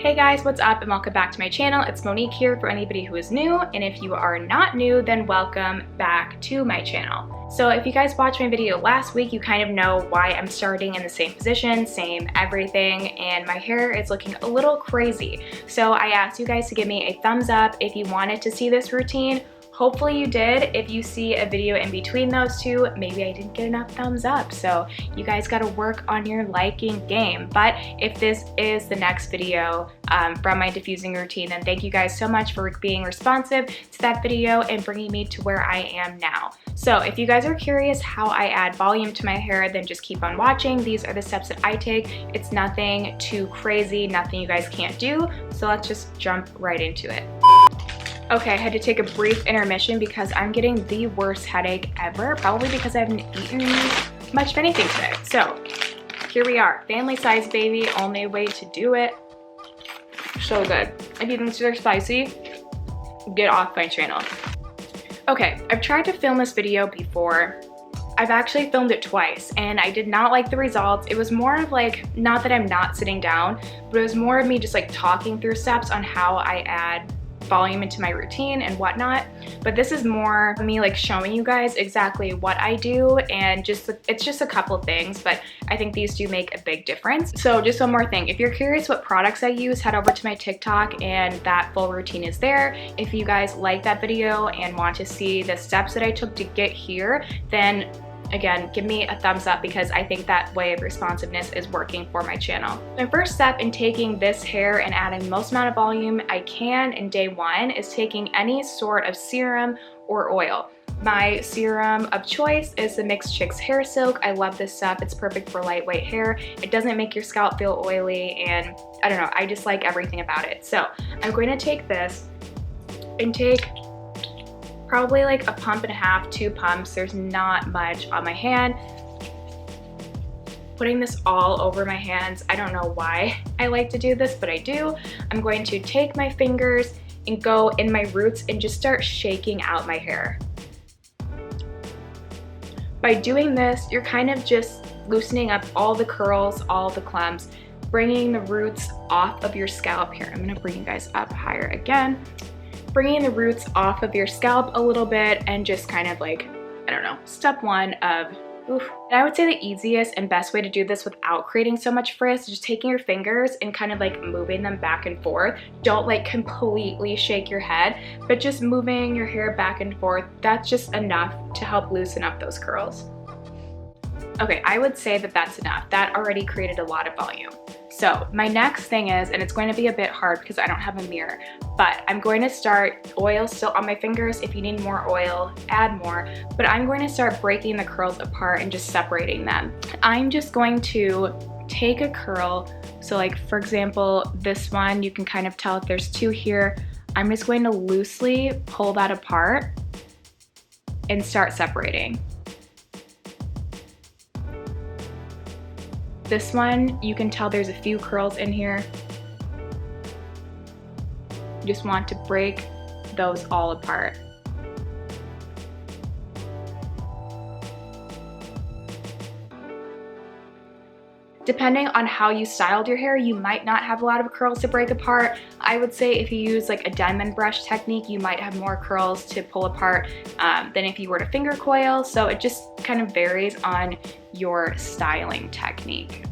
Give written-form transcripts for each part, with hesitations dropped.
Hey guys, what's up and welcome back to my channel. It's Monique here for anybody who is new, and if you are not new, then welcome back to my channel. So if you guys watched my video last week, you kind of know why I'm starting in the same position, same everything, and my hair is looking a little crazy. So I asked you guys to give me a thumbs up if you wanted to see this routine. Hopefully you did. If you see a video in between those two, maybe I didn't get enough thumbs up. So you guys gotta work on your liking game. But if this is the next video from my diffusing routine, then thank you guys so much for being responsive to that video and bringing me to where I am now. So if you guys are curious how I add volume to my hair, then just keep on watching. These are the steps that I take. It's nothing too crazy, nothing you guys can't do. So let's just jump right into it. Okay, I had to take a brief intermission because I'm getting the worst headache ever, probably because I haven't eaten much of anything today. So here we are, family size baby, only way to do it. So good. If you think they're spicy, get off my channel. Okay, I've tried to film this video before. I've actually filmed it twice and I did not like the results. It was more of like, not that I'm not sitting down, but it was more of me just like talking through steps on how I add volume into my routine and whatnot. But this is more me like showing you guys exactly what I do, and it's just a couple things, but I think these do make a big difference. So just one more thing, if you're curious what products I use, head over to my TikTok and that full routine is there. If you guys like that video and want to see the steps that I took to get here, then again, give me a thumbs up because I think that way of responsiveness is working for my channel. My first step in taking this hair and adding the most amount of volume I can in day one is taking any sort of serum or oil. My serum of choice is the Mixed Chicks Hair Silk. I love this stuff. It's perfect for lightweight hair. It doesn't make your scalp feel oily, and I don't know, I just like everything about it. So I'm going to take this and take probably like a pump and a half, 2 pumps. There's not much on my hand. Putting this all over my hands. I don't know why I like to do this, but I do. I'm going to take my fingers and go in my roots and just start shaking out my hair. By doing this, you're kind of just loosening up all the curls, all the clumps, bringing the roots off of your scalp here. I'm gonna bring you guys up higher again. Bringing the roots off of your scalp a little bit and just kind of like, I don't know, step one of, oof. And I would say the easiest and best way to do this without creating so much frizz is just taking your fingers and kind of like moving them back and forth. Don't like completely shake your head, but just moving your hair back and forth. That's just enough to help loosen up those curls. Okay, I would say that that's enough. That already created a lot of volume. So my next thing is, and it's going to be a bit hard because I don't have a mirror, but I'm going to start, oil still on my fingers. If you need more oil, add more, but I'm going to start breaking the curls apart and just separating them. I'm just going to take a curl. So like, for example, this one, you can kind of tell if there's 2 here. I'm just going to loosely pull that apart and start separating. This one, you can tell there's a few curls in here. You just want to break those all apart. Depending on how you styled your hair, you might not have a lot of curls to break apart. I would say if you use like a diamond brush technique, you might have more curls to pull apart than if you were to finger coil. So it just kind of varies on your styling technique.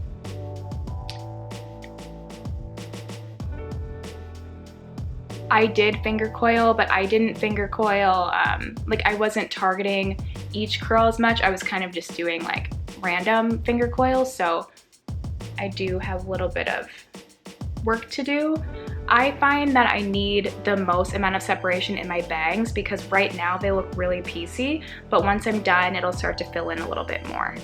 I did finger coil, but I didn't finger coil, like I wasn't targeting each curl as much. I was kind of just doing like random finger coils. So I do have a little bit of work to do. I find that I need the most amount of separation in my bangs because right now they look really piecey, but once I'm done, it'll start to fill in a little bit more.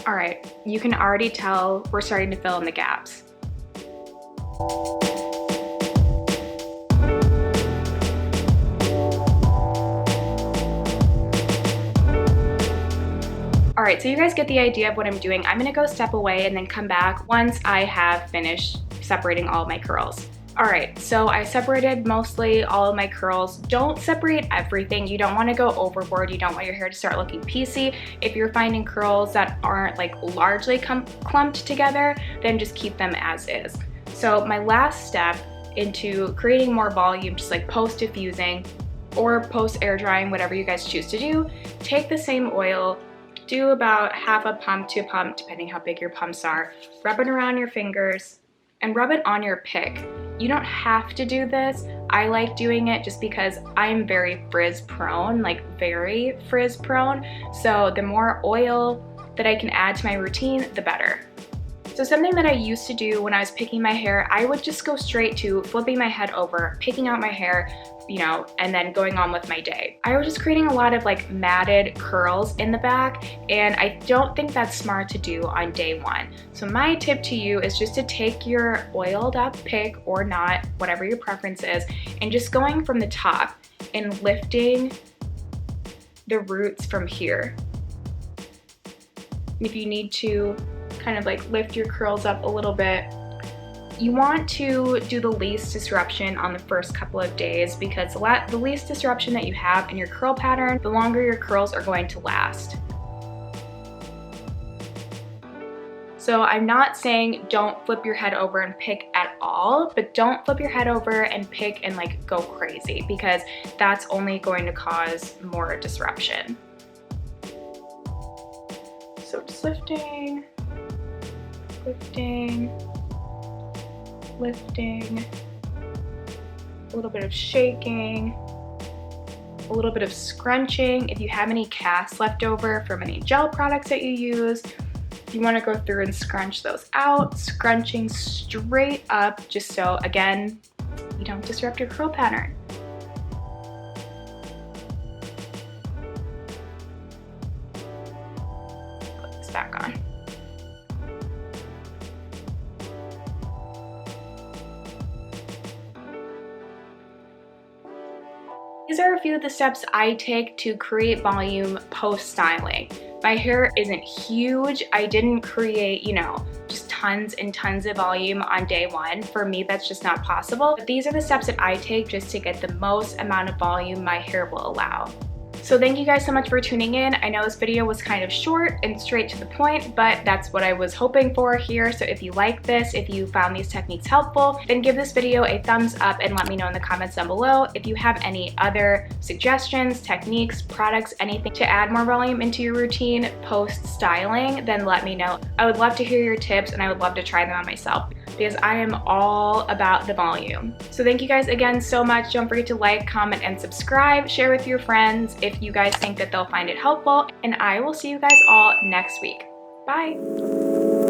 All right, you can already tell we're starting to fill in the gaps. All right, so you guys get the idea of what I'm doing. I'm gonna go step away and then come back once I have finished separating all my curls. Alright, so I separated mostly all of my curls. Don't separate everything. You don't want to go overboard. You don't want your hair to start looking piecey. If you're finding curls that aren't like largely clumped together, then just keep them as is. So my last step into creating more volume, just like post diffusing or post air drying, whatever you guys choose to do, take the same oil, do about half a pump to a pump, depending how big your pumps are, rub it around your fingers, and rub it on your pick. You don't have to do this. I like doing it just because I'm very frizz prone, like very frizz prone. So the more oil that I can add to my routine, the better. So something that I used to do when I was picking my hair, I would just go straight to flipping my head over, picking out my hair, you know, and then going on with my day. I was just creating a lot of like matted curls in the back, and I don't think that's smart to do on day one. So my tip to you is just to take your oiled up pick or not, whatever your preference is, and just going from the top and lifting the roots from here. If you need to kind of like lift your curls up a little bit, you want to do the least disruption on the first couple of days, because the least disruption that you have in your curl pattern, the longer your curls are going to last. So I'm not saying don't flip your head over and pick at all, but don't flip your head over and pick and like go crazy, because that's only going to cause more disruption. So just lifting, lifting, lifting, a little bit of shaking, a little bit of scrunching. If you have any casts left over from any gel products that you use, you want to go through and scrunch those out, scrunching straight up, just so, again, you don't disrupt your curl pattern. Put this back on. These are a few of the steps I take to create volume post-styling. My hair isn't huge. I didn't create, you know, just tons and tons of volume on day one. For me, that's just not possible. But these are the steps that I take just to get the most amount of volume my hair will allow. So thank you guys so much for tuning in. I know this video was kind of short and straight to the point, but that's what I was hoping for here. So if you like this, if you found these techniques helpful, then give this video a thumbs up and let me know in the comments down below. If you have any other suggestions, techniques, products, anything to add more volume into your routine post-styling, then let me know. I would love to hear your tips, and I would love to try them on myself, because I am all about the volume. So thank you guys again so much. Don't forget to like, comment, and subscribe. Share with your friends if you guys think that they'll find it helpful, and I will see you guys all next week. Bye.